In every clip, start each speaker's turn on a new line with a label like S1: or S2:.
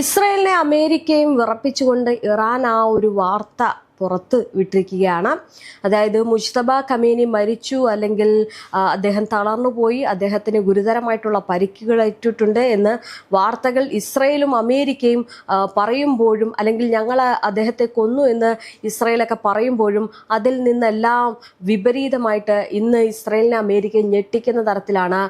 S1: ഇസ്രായേലിനെ അമേരിക്കയും വിറപ്പിച്ചുകൊണ്ട് ഇറാൻ ആ ഒരു വാർത്ത പുറത്ത് വിട്ടിരിക്കുകയാണ്. അതായത് മുജ്തബ ഖമേനി മരിച്ചു, അല്ലെങ്കിൽ അദ്ദേഹം തളർന്നുപോയി, അദ്ദേഹത്തിന് ഗുരുതരമായിട്ടുള്ള പരിക്കുകളേറ്റിട്ടുണ്ട് എന്ന് വാർത്തകൾ ഇസ്രായേലും അമേരിക്കയും പറയുമ്പോഴും, അല്ലെങ്കിൽ ഞങ്ങൾ അദ്ദേഹത്തെ കൊന്നു എന്ന് ഇസ്രായേലൊക്കെ പറയുമ്പോഴും അതിൽ നിന്നെല്ലാം വിപരീതമായിട്ട് ഇന്ന് ഇസ്രായേലിനെ അമേരിക്ക ഞെട്ടിക്കുന്ന തരത്തിലാണ്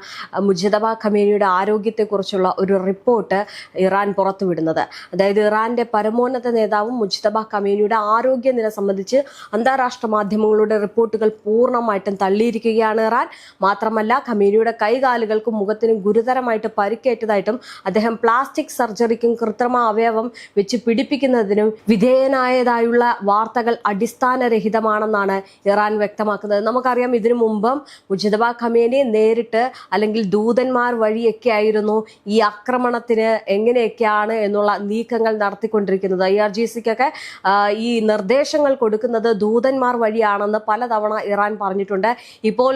S1: മുജ്തബ ഖമേനിയുടെ ആരോഗ്യത്തെക്കുറിച്ചുള്ള ഒരു റിപ്പോർട്ട് ഇറാൻ പുറത്തുവിടുന്നത്. അതായത് ഇറാന്റെ പരമോന്നത നേതാവും മുജ്തബ ഖമേനിയുടെ ആരോഗ്യ നില സംബന്ധിച്ച് അന്താരാഷ്ട്ര മാധ്യമങ്ങളുടെ റിപ്പോർട്ടുകൾ പൂർണ്ണമായിട്ടും തള്ളിയിരിക്കുകയാണ് ഇറാൻ. മാത്രമല്ല, ഖമേനിയുടെ കൈകാലുകൾക്കും മുഖത്തിനും ഗുരുതരമായിട്ട് പരിക്കേറ്റതായിട്ടും അദ്ദേഹം പ്ലാസ്റ്റിക് സർജറിക്കും കൃത്രിമ അവയവം വെച്ച് പിടിപ്പിക്കുന്നതിനും വിധേയനായതായുള്ള വാർത്തകൾ അടിസ്ഥാനരഹിതമാണെന്നാണ് ഇറാൻ വ്യക്തമാക്കുന്നത്. നമുക്കറിയാം, ഇതിനു മുമ്പും മുജ്തബ ഖമേനി നേരിട്ട് അല്ലെങ്കിൽ ദൂതന്മാർ വഴിയൊക്കെ ആയിരുന്നു ഈ ആക്രമണത്തിന് എങ്ങനെയൊക്കെയാണ് എന്നുള്ള നീക്കങ്ങൾ നടത്തിക്കൊണ്ടിരിക്കുന്നത്. IRGCക്കൊക്കെ ഈ നിർദ്ദേശങ്ങൾ കൊടുക്കുന്നത് ദൂതന്മാർ വഴിയാണെന്ന് പലതവണ ഇറാൻ പറഞ്ഞിട്ടുണ്ട്. ഇപ്പോൾ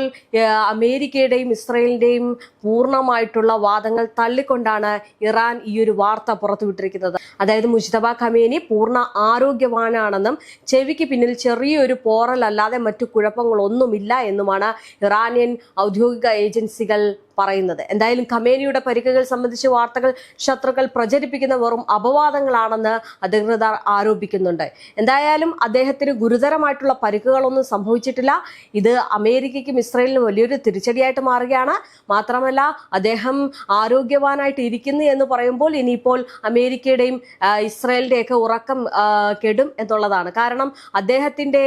S1: അമേരിക്കയുടെയും ഇസ്രായേലിന്റെയും പൂർണ്ണമായിട്ടുള്ള വാദങ്ങൾ തള്ളിക്കൊണ്ടാണ് ഇറാൻ ഈ ഒരു വാർത്ത പുറത്തുവിട്ടിരിക്കുന്നത്. അതായത് മുജ്തബ ഖമേനി പൂർണ്ണ ആരോഗ്യവാനാണെന്നും ചെവിക്ക് പിന്നിൽ ചെറിയൊരു പോറലല്ലാതെ മറ്റു കുഴപ്പങ്ങളൊന്നുമില്ല എന്നുമാണ് ഇറാനിയൻ ഔദ്യോഗിക ഏജൻസികൾ പറയുന്നത്. എന്തായാലും ഖമേനിയുടെ പരിക്കുകൾ സംബന്ധിച്ച് വാർത്തകൾ ശത്രുക്കൾ പ്രചരിപ്പിക്കുന്ന വെറും അപവാദങ്ങളാണെന്ന് അധികൃതർ ആരോപിക്കുന്നുണ്ട്. എന്തായാലും അദ്ദേഹത്തിന് ഗുരുതരമായിട്ടുള്ള പരിക്കുകളൊന്നും സംഭവിച്ചിട്ടില്ല. ഇത് അമേരിക്കയ്ക്കും ഇസ്രായേലിനും വലിയൊരു തിരിച്ചടിയായിട്ട് മാറുകയാണ്. മാത്രമല്ല, അദ്ദേഹം ആരോഗ്യവാനായിട്ട് ഇരിക്കുന്നു എന്ന് പറയുമ്പോൾ ഇനിയിപ്പോൾ അമേരിക്കയുടെയും ഇസ്രായേലിന്റെയൊക്കെ ഉറക്കം കെടും എന്നുള്ളതാണ്. കാരണം അദ്ദേഹത്തിന്റെ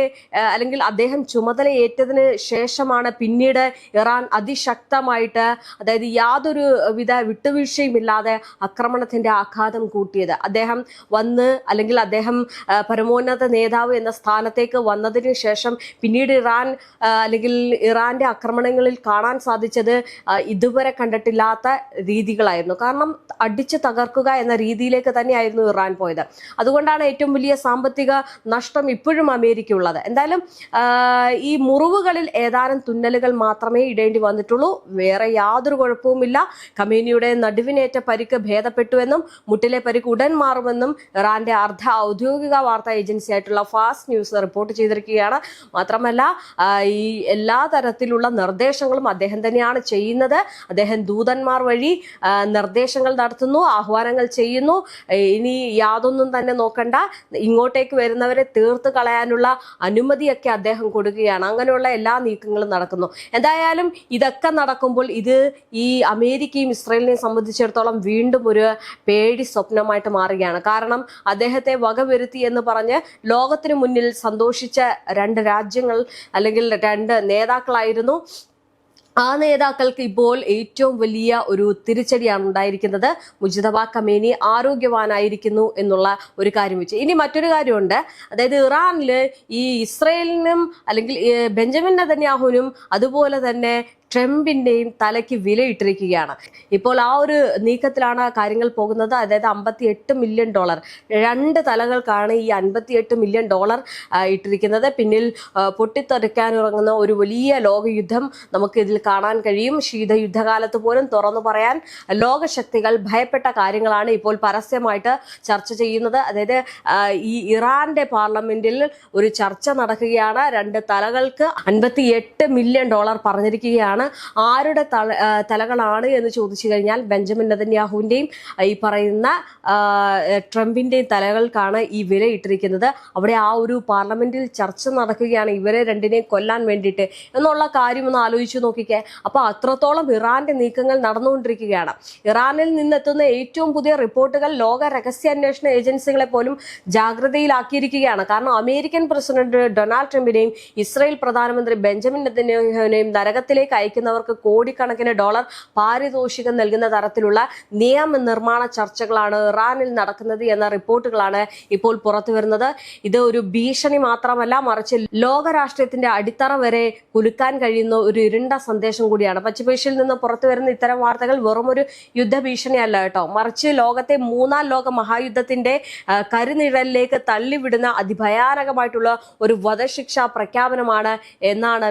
S1: അല്ലെങ്കിൽ അദ്ദേഹം ചുമതലയേറ്റതിന് ശേഷമാണ് പിന്നീട് ഇറാൻ അതിശക്തമായിട്ട്, അതായത് യാതൊരു വിധ വിട്ടുവീഴ്ചയുമില്ലാതെ ആക്രമണത്തിന്റെ ആഘാതം കൂട്ടിയത്. അദ്ദേഹം വന്ന്, അല്ലെങ്കിൽ അദ്ദേഹം പരമോന്നത നേതാവ് എന്ന സ്ഥാനത്തേക്ക് വന്നതിന് ശേഷം പിന്നീട് ഇറാൻ അല്ലെങ്കിൽ ഇറാന്റെ ആക്രമണങ്ങളിൽ കാണാൻ സാധിച്ചത് ഇതുവരെ കണ്ടിട്ടില്ലാത്ത രീതികളായിരുന്നു. കാരണം അടിച്ചു തകർക്കുക എന്ന രീതിയിലേക്ക് തന്നെയായിരുന്നു ഇറാൻ പോയത്. അതുകൊണ്ടാണ് ഏറ്റവും വലിയ സാമ്പത്തിക നഷ്ടം ഇപ്പോഴും അമേരിക്കയുള്ളത്. എന്തായാലും ഈ മുറിവുകളിൽ ഏതാനും തുന്നലുകൾ മാത്രമേ ഇടേണ്ടി വന്നിട്ടുള്ളൂ. വേറെ യാതൊരു കുഴപ്പവുമില്ല. ഖമേനിയുടെ നടുവിനേറ്റ പരിക്ക് ഭേദപ്പെട്ടുവെന്നും മുട്ടിലെ പരിക്ക് ഉടൻ മാറുമെന്നും ഇറാന്റെ അർദ്ധ ഔദ്യോഗിക വാർത്താ ഏജൻസി ആയിട്ടുള്ള ഫാസ്റ്റ് ന്യൂസ് റിപ്പോർട്ട് ചെയ്തിരിക്കുകയാണ്. മാത്രമല്ല, ഈ എല്ലാ തരത്തിലുള്ള നിർദ്ദേശങ്ങളും അദ്ദേഹം തന്നെയാണ് ചെയ്യുന്നത്. അദ്ദേഹം ദൂതന്മാർ വഴി നിർദ്ദേശങ്ങൾ നടത്തുന്നു, ആഹ്വാനങ്ങൾ ചെയ്യുന്നു. ഇനി യാതൊന്നും തന്നെ നോക്കണ്ട, ഇങ്ങോട്ടേക്ക് വരുന്നവരെ തീർത്ത് കളയാനുള്ള അനുമതിയൊക്കെ അദ്ദേഹം കൊടുക്കുകയാണ്. അങ്ങനെയുള്ള എല്ലാ നീക്കങ്ങളും നടക്കുന്നു. എന്തായാലും ഇതൊക്കെ നടക്കുമ്പോൾ ഇത് ഈ അമേരിക്കയും ഇസ്രായേലിനെയും സംബന്ധിച്ചിടത്തോളം വീണ്ടും ഒരു പേടി സ്വപ്നമായിട്ട് മാറുകയാണ്. കാരണം അദ്ദേഹത്തെ വകവരുത്തി എന്ന് പറഞ്ഞ് ലോകത്തിന് മുന്നിൽ സന്തോഷിച്ച രണ്ട് രാജ്യങ്ങൾ അല്ലെങ്കിൽ രണ്ട് നേതാക്കളായിരുന്നു. ആ നേതാക്കൾക്ക് ഇപ്പോൾ ഏറ്റവും വലിയ ഒരു തിരിച്ചടിയാണ് ഉണ്ടായിരിക്കുന്നത്. മുജ്തബ ഖമേനി ആരോഗ്യവാനായിരിക്കുന്നു എന്നുള്ള ഒരു കാര്യം വെച്ച്. ഇനി മറ്റൊരു കാര്യമുണ്ട്. അതായത് ഇറാനിൽ ഈ ഇസ്രായേലിനും അല്ലെങ്കിൽ ബെഞ്ചമിൻ നെതന്യാഹുവിനും അതുപോലെ തന്നെ ട്രംപിന്റെയും തലയ്ക്ക് വിലയിട്ടിരിക്കുകയാണ്. ഇപ്പോൾ ആ ഒരു നീക്കത്തിലാണ് കാര്യങ്ങൾ പോകുന്നത്. അതായത് $58 മില്യൺ, രണ്ട് തലകൾക്കാണ് ഈ $58 മില്യൺ ഇട്ടിരിക്കുന്നത്. പിന്നിൽ പൊട്ടിത്തെറിക്കാനിറങ്ങുന്ന ഒരു വലിയ ലോകയുദ്ധം നമുക്ക് ഇതിൽ കാണാൻ കഴിയും. ശീതയുദ്ധകാലത്ത് പോലും തുറന്നു പറയാൻ ലോകശക്തികൾ ഭയപ്പെട്ട കാര്യങ്ങളാണ് ഇപ്പോൾ പരസ്യമായിട്ട് ചർച്ച ചെയ്യുന്നത്. അതായത് ഈ ഇറാന്റെ പാർലമെന്റിൽ ഒരു ചർച്ച നടക്കുകയാണ്. രണ്ട് തലകൾക്ക് $58 മില്യൺ പറഞ്ഞിരിക്കുകയാണ്. ആരുടെ തലകളാണ് എന്ന് ചോദിച്ചു കഴിഞ്ഞാൽ ബെഞ്ചമിൻ നെതന്യാഹുവിന്റെയും ഈ പറയുന്ന ട്രംപിന്റെയും തലകൾക്കാണ് ഈ വില ഇട്ടിരിക്കുന്നത്. അവിടെ ആ ഒരു പാർലമെന്റിൽ ചർച്ച നടക്കുകയാണ് ഇവരെ രണ്ടിനെയും കൊല്ലാൻ വേണ്ടിയിട്ട് എന്നുള്ള കാര്യം ഒന്ന് ആലോചിച്ചു നോക്കിക്കേ. അപ്പൊ അത്രത്തോളം ഇറാന്റെ നീക്കങ്ങൾ നടന്നുകൊണ്ടിരിക്കുകയാണ്. ഇറാനിൽ നിന്നെത്തുന്ന ഏറ്റവും പുതിയ റിപ്പോർട്ടുകൾ ലോക രഹസ്യാന്വേഷണ ഏജൻസികളെ പോലും ജാഗ്രതയിലാക്കിയിരിക്കുകയാണ്. കാരണം അമേരിക്കൻ പ്രസിഡന്റ് ഡൊണാൾഡ് ട്രംപിനെയും ഇസ്രായേൽ പ്രധാനമന്ത്രി ബെഞ്ചമിൻ നെതന്യാഹുവിനെയും നരകത്തിലേക്ക് അയക്കുന്നവർക്ക് കോടിക്കണക്കിന് ഡോളർ പാരിതോഷികം നൽകുന്ന തരത്തിലുള്ള നിയമനിർമ്മാണ ചർച്ചകളാണ് ഇറാനിൽ നടക്കുന്നത് എന്ന റിപ്പോർട്ടുകളാണ് ഇപ്പോൾ പുറത്തു വരുന്നത്. ഇത് ഒരു ഭീഷണി മാത്രമല്ല, മറിച്ച് ലോകരാഷ്ട്രീയത്തിന്റെ അടിത്തറ വരെ കുലുക്കാൻ കഴിയുന്ന ഒരു ഇരുണ്ട സന്ദേശം കൂടിയാണ്. പശ്ചിമേഷ്യയിൽ നിന്ന് പുറത്തു വരുന്ന ഇത്തരം വാർത്തകൾ വെറും ഒരു യുദ്ധഭീഷണിയല്ല കേട്ടോ, മറിച്ച് ലോകത്തെ മൂന്നാം ലോക മഹായുദ്ധത്തിന്റെ കരുനിഴലിലേക്ക് തള്ളിവിടുന്ന അതിഭയാനകമായിട്ടുള്ള ഒരു വധശിക്ഷ പ്രഖ്യാപനമാണ് എന്നാണ്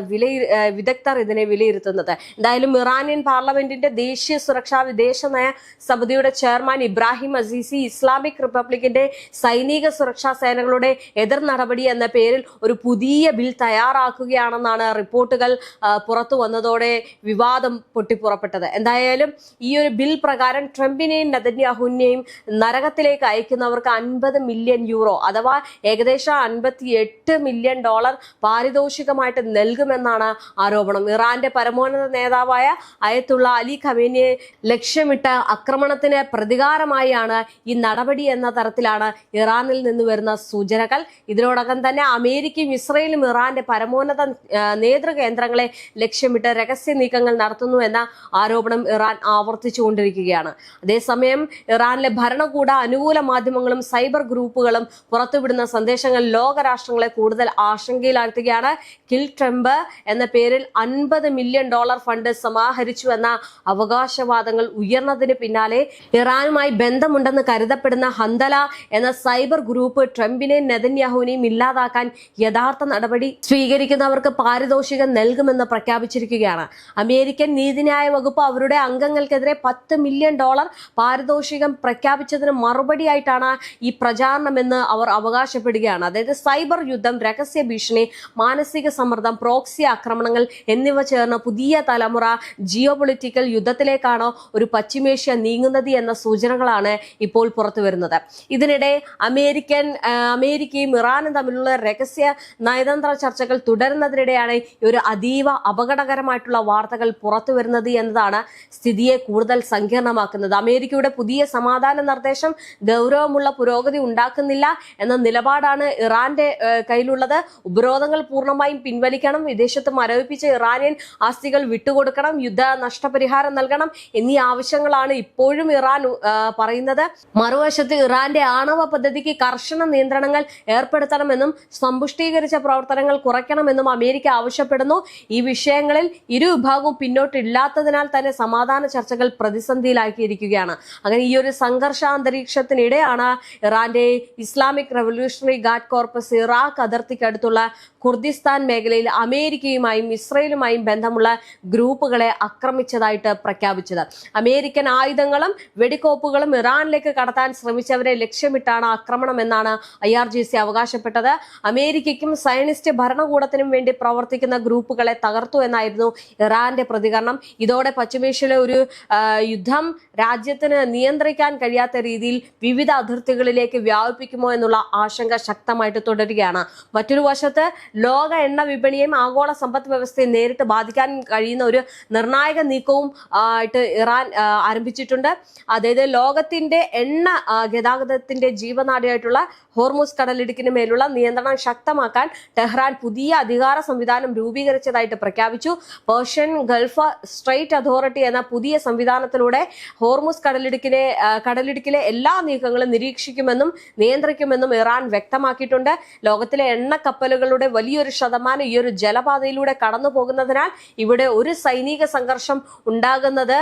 S1: വിദഗ്ധർ ഇതിനെ വിലയിരുത്തുന്നത്. എത്തുന്നത്. എന്തായാലും ഇറാനിയൻ പാർലമെന്റിന്റെ ദേശീയ സുരക്ഷാ വിദേശ നയ സമിതിയുടെ ചെയർമാൻ ഇബ്രാഹിം അസീസി ഇസ്ലാമിക് റിപ്പബ്ലിക്കിന്റെ സൈനിക സുരക്ഷാ സേനകളുടെ എതിർ നടപടി എന്ന പേരിൽ ഒരു പുതിയ ബിൽ തയ്യാറാക്കുകയാണെന്നാണ് റിപ്പോർട്ടുകൾ പുറത്തു വന്നതോടെ വിവാദം പൊട്ടിപ്പുറപ്പെട്ടത്. എന്തായാലും ഈ ഒരു ബിൽ പ്രകാരം ട്രംപിനെയും നെതന്യാഹുവിനെയും നരകത്തിലേക്ക് അയക്കുന്നവർക്ക് 50 മില്യൺ യൂറോ അഥവാ ഏകദേശം $58 മില്യൺ പാരിതോഷികമായിട്ട് നൽകുമെന്നാണ് ആരോപണം. ഇറാന്റെ പരമോന്നത നേതാവായ അയത്തുള്ള അലി ഖമേനിയെ ലക്ഷ്യമിട്ട ആക്രമണത്തിന് പ്രതികാരമായാണ് ഈ നടപടി എന്ന തരത്തിലാണ് ഇറാനിൽ നിന്ന് വരുന്ന സൂചനകൾ. ഇതിനോടകം തന്നെ അമേരിക്കയും ഇസ്രയേലും ഇറാന്റെ പരമോന്നത നേതൃകേന്ദ്രങ്ങളെ ലക്ഷ്യമിട്ട് രഹസ്യ നീക്കങ്ങൾ നടത്തുന്നു എന്ന ആരോപണം ഇറാൻ ആവർത്തിച്ചുകൊണ്ടിരിക്കുകയാണ്. അതേസമയം ഇറാനിലെ ഭരണകൂട അനുകൂല മാധ്യമങ്ങളും സൈബർ ഗ്രൂപ്പുകളും പുറത്തുവിടുന്ന സന്ദേശങ്ങൾ ലോകരാഷ്ട്രങ്ങളെ കൂടുതൽ ആശങ്കയിലാഴ്ത്തുകയാണ്. കിൽ ട്രംപ് എന്ന പേരിൽ $50 മില്യൺ ഫണ്ട് സമാഹരിച്ചു എന്ന അവകാശവാദങ്ങൾ ഉയർന്നതിന് പിന്നാലെ ഇറാനുമായി ബന്ധമുണ്ടെന്ന് കരുതപ്പെടുന്ന ഹന്തല എന്ന സൈബർ ഗ്രൂപ്പ് ട്രംപിനെയും നെതന്യാഹുവിനെയും ഇല്ലാതാക്കാൻ യഥാർത്ഥ നടപടി സ്വീകരിക്കുന്നവർക്ക് പാരിതോഷികം നൽകുമെന്ന് പ്രഖ്യാപിച്ചിരിക്കുകയാണ്. അമേരിക്കൻ നീതിന്യായ വകുപ്പ് അവരുടെ അംഗങ്ങൾക്കെതിരെ $10 മില്യൺ പാരിതോഷികം പ്രഖ്യാപിച്ചതിന് മറുപടിയായിട്ടാണ് ഈ പ്രചാരണമെന്ന് അവർ അവകാശപ്പെടുകയാണ്. അതായത് സൈബർ യുദ്ധം, രഹസ്യ ഭീഷണി, മാനസിക സമ്മർദ്ദം, പ്രോക്സി ആക്രമണങ്ങൾ എന്നിവ ചേർന്ന പുതിയ തലമുറ ജിയോപൊളിറ്റിക്കൽ യുദ്ധത്തിലേക്കാണോ ഒരു പശ്ചിമേഷ്യ നീങ്ങുന്നത് എന്ന സൂചനകളാണ് ഇപ്പോൾ പുറത്തു വരുന്നത്. ഇതിനിടെ അമേരിക്കയും ഇറാനും തമ്മിലുള്ള രഹസ്യ നയതന്ത്ര ചർച്ചകൾ തുടരുന്നതിനിടെയാണ് ഒരു അതീവ അപകടകരമായിട്ടുള്ള വാർത്തകൾ പുറത്തു വരുന്നത് എന്നതാണ് സ്ഥിതിയെ കൂടുതൽ സങ്കീർണമാക്കുന്നത്. അമേരിക്കയുടെ പുതിയ സമാധാന നിർദ്ദേശം ഗൗരവമുള്ള പുരോഗതി ഉണ്ടാക്കുന്നില്ല എന്ന നിലപാടാണ് ഇറാന്റെ കയ്യിലുള്ളത്. ഉപരോധങ്ങൾ പൂർണ്ണമായും പിൻവലിക്കണം, വിദേശത്ത് മരവിപ്പിച്ച ഇറാനിയൻ ആസ്തികൾ വിട്ടുകൊടുക്കണം, യുദ്ധ നഷ്ടപരിഹാരം നൽകണം എന്നീ ആവശ്യങ്ങളാണ് ഇപ്പോഴും ഇറാൻ പറയുന്നത്. മറുവശത്ത് ഇറാന്റെ ആണവ പദ്ധതിക്ക് കർശന നിയന്ത്രണങ്ങൾ ഏർപ്പെടുത്തണമെന്നും സമ്പുഷ്ടീകരിച്ച പ്രവർത്തനങ്ങൾ കുറയ്ക്കണമെന്നും അമേരിക്ക ആവശ്യപ്പെടുന്നു. ഈ വിഷയങ്ങളിൽ ഇരുവിഭാഗവും പിന്നോട്ടില്ലാത്തതിനാൽ തന്നെ സമാധാന ചർച്ചകൾ പ്രതിസന്ധിയിലാക്കിയിരിക്കുകയാണ്. അങ്ങനെ ഈ ഒരു സംഘർഷാന്തരീക്ഷത്തിനിടെയാണ് ഇറാന്റെ Islamic revolutionary guard corps Iraq അതിർത്തിക്കടുത്തുള്ള കുർദിസ്ഥാൻ മേഖലയിൽ അമേരിക്കയുമായും ഇസ്രയേലുമായും ബന്ധമുള്ള ഗ്രൂപ്പുകളെ ആക്രമിച്ചതായിട്ട് പ്രഖ്യാപിച്ചത്. അമേരിക്കൻ ആയുധങ്ങളും വെടിക്കോപ്പുകളും ഇറാനിലേക്ക് കടത്താൻ ശ്രമിച്ചവരെ ലക്ഷ്യമിട്ടാണ് ആക്രമണം എന്നാണ് IRGC അവകാശപ്പെട്ടത്. അമേരിക്കയ്ക്കും സയനിസ്റ്റ് ഭരണകൂടത്തിനും വേണ്ടി പ്രവർത്തിക്കുന്ന ഗ്രൂപ്പുകളെ തകർത്തു എന്നായിരുന്നു ഇറാന്റെ പ്രതികരണം. ഇതോടെ പശ്ചിമേഷ്യയിലെ ഒരു യുദ്ധം രാജ്യത്തിന് നിയന്ത്രിക്കാൻ കഴിയാത്ത രീതിയിൽ വിവിധ അതിർത്തികളിലേക്ക് വ്യാപിപ്പിക്കുമോ എന്നുള്ള ആശങ്ക ശക്തമായിട്ട് തുടരുകയാണ്. മറ്റൊരു വശത്ത് ലോക എണ്ണ വിപണിയെയും ആഗോള സമ്പദ് വ്യവസ്ഥയെ നേരിട്ട് ബാധിക്കാൻ കഴിയുന്ന ഒരു നിർണായക നീക്കവും ആയിട്ട് ഇറാൻ ആരംഭിച്ചിട്ടുണ്ട്. അതായത് ലോകത്തിന്റെ എണ്ണ ഗതാഗതത്തിന്റെ ജീവനാഡിയായിട്ടുള്ള ഹോർമുസ് കടലിടുക്കിന് മേലുള്ള നിയന്ത്രണം ശക്തമാക്കാൻ ടെഹ്റാൻ പുതിയ അധികാര സംവിധാനം രൂപീകരിച്ചതായിട്ട് പ്രഖ്യാപിച്ചു. പേർഷ്യൻ ഗൾഫ് സ്ട്രെയിറ്റ് അതോറിറ്റി എന്ന പുതിയ സംവിധാനത്തിലൂടെ ഹോർമുസ് കടലിടുക്കിലെ എല്ലാ നീക്കങ്ങളും നിരീക്ഷിക്കുമെന്നും നിയന്ത്രിക്കുമെന്നും ഇറാൻ വ്യക്തമാക്കിയിട്ടുണ്ട്. ലോകത്തിലെ എണ്ണ കപ്പലുകളുടെ വലിയൊരു ശതമാനം ഈ ഒരു ജലപാതയിലൂടെ കടന്നു പോകുന്നതിനാൽ ഇവിടെ ഒരു സൈനിക സംഘർഷം ഉണ്ടാകുന്നത്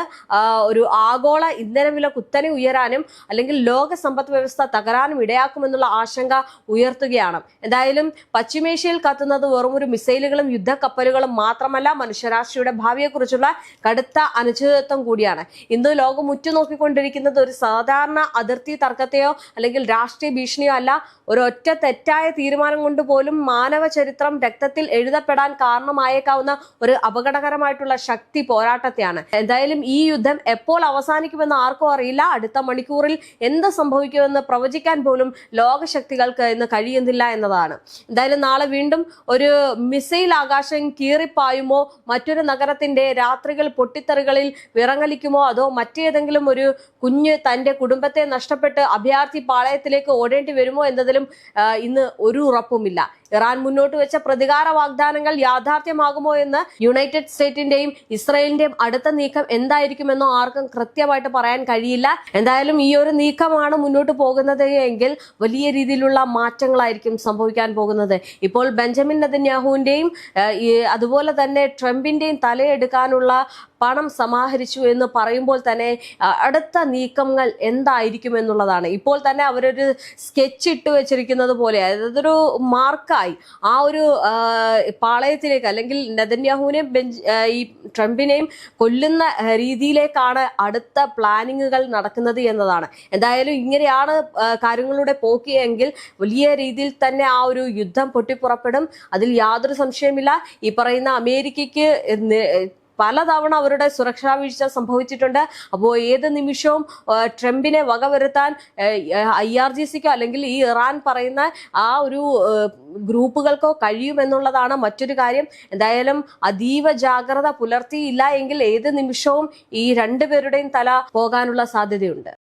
S1: ഒരു ആഗോള ഇന്ധനവില കുത്തനെ ഉയരാനും അല്ലെങ്കിൽ ലോക സമ്പദ് വ്യവസ്ഥ തകരാനും ഇടയാക്കുമെന്നുള്ള ആശങ്ക ഉയർത്തുകയാണ്. എന്തായാലും പശ്ചിമേഷ്യയിൽ കത്തുന്നത് വെറും ഒരു മിസൈലുകളും യുദ്ധക്കപ്പലുകളും മാത്രമല്ല, മനുഷ്യരാശിയുടെ ഭാവിയെക്കുറിച്ചുള്ള കടുത്ത അനിശ്ചിതത്വം കൂടിയാണ്. ഇന്ന് ലോകം ഉറ്റുനോക്കിക്കൊണ്ടിരിക്കുന്നത് ഒരു സാധാരണ അതിർത്തി തർക്കത്തെയോ അല്ലെങ്കിൽ രാഷ്ട്രീയ ഭീഷണിയോ അല്ല, ഒരൊറ്റ തെറ്റായ തീരുമാനം കൊണ്ട് പോലും മാനവ ചരിത്രം രക്തത്തിൽ എഴുതപ്പെടാൻ കാരണമായേക്കാവുന്ന ഒരു അപകടകരമായിട്ടുള്ള ശക്തി പോരാട്ടത്തെയാണ്. എന്തായാലും ഈ യുദ്ധം എപ്പോൾ അവസാനിക്കുമെന്ന് ആർക്കും അറിയില്ല. അടുത്ത മണിക്കൂറിൽ എന്ത് സംഭവിക്കുമെന്ന് പ്രവചിക്കാൻ പോലും ലോകശക്തികൾക്ക് ഇന്ന് കഴിയുന്നില്ല എന്നതാണ്. എന്തായാലും നാളെ വീണ്ടും ഒരു മിസൈൽ ആകാശം കീറിപ്പായുമോ, മറ്റൊരു നഗരത്തിന്റെ രാത്രികൾ പൊട്ടിത്തെറികളിൽ വിറങ്ങലിക്കുമോ, അതോ മറ്റേതെങ്കിലും ഒരു കുഞ്ഞ് തന്റെ കുടുംബത്തെ നഷ്ടപ്പെട്ട് അഭയാർത്ഥി പാളയത്തിലേക്ക് ഓടേണ്ടി വരുമോ എന്നതിലും ഇന്ന് ഒരു ഉറപ്പുമില്ല. ഇറാൻ മുന്നോട്ട് വെച്ച പ്രതികാര വാഗ്ദാനങ്ങൾ യാഥാർത്ഥ്യമാകുമോ എന്ന് യുണൈറ്റഡ് സ്റ്റേറ്റിന്റെയും ഇസ്രയേലിന്റെയും അടുത്ത നീക്കം എന്തായിരിക്കുമെന്നോ ആർക്കും കൃത്യമായിട്ട് പറയാൻ കഴിയില്ല. എന്തായാലും ഈ ഒരു നീക്കമാണ് മുന്നോട്ട് പോകുന്നത് എങ്കിൽ വലിയ രീതിയിലുള്ള മാറ്റങ്ങളായിരിക്കും സംഭവിക്കാൻ പോകുന്നത്. ഇപ്പോൾ ബെഞ്ചമിൻ നെതന്യാഹുവിന്റെയും അതുപോലെ തന്നെ ട്രംപിന്റെയും തലയെടുക്കാനുള്ള പണം സമാഹരിച്ചു എന്ന് പറയുമ്പോൾ തന്നെ അടുത്ത നീക്കങ്ങൾ എന്തായിരിക്കും എന്നുള്ളതാണ്. ഇപ്പോൾ തന്നെ അവരൊരു സ്കെച്ച് ഇട്ട് വെച്ചിരിക്കുന്നത് പോലെ, അതൊരു മാർക്ക് നീങ്ങായി ആ ഒരു പാളയത്തിലേക്ക്, അല്ലെങ്കിൽ നെതന്യാഹുവിനെയും ഈ ട്രംപിനെയും കൊല്ലുന്ന രീതിയിലേക്കാണ് അടുത്ത പ്ലാനിങ്ങുകൾ നടക്കുന്നത് എന്നതാണ്. എന്തായാലും ഇങ്ങനെയാണ് കാര്യങ്ങളുടെ പോക്കിയെങ്കിൽ വലിയ രീതിയിൽ തന്നെ ആ ഒരു യുദ്ധം പൊട്ടിപ്പുറപ്പെടും. അതിൽ യാതൊരു സംശയമില്ല. ഈ പറയുന്ന അമേരിക്കയ്ക്ക് പലതവണ അവരുടെ സുരക്ഷാ വീഴ്ച സംഭവിച്ചിട്ടുണ്ട്. അപ്പോൾ ഏത് നിമിഷവും ട്രംപിനെ വകവരുത്താൻ IRGCക്കോ അല്ലെങ്കിൽ ഈ ഇറാൻ പറയുന്ന ആ ഒരു ഗ്രൂപ്പുകൾക്കോ കഴിയുമെന്നുള്ളതാണ് മറ്റൊരു കാര്യം. എന്തായാലും അതീവ ജാഗ്രത പുലർത്തിയില്ല എങ്കിൽ ഏത് നിമിഷവും ഈ രണ്ടുപേരുടെയും തല പോകാനുള്ള സാധ്യതയുണ്ട്.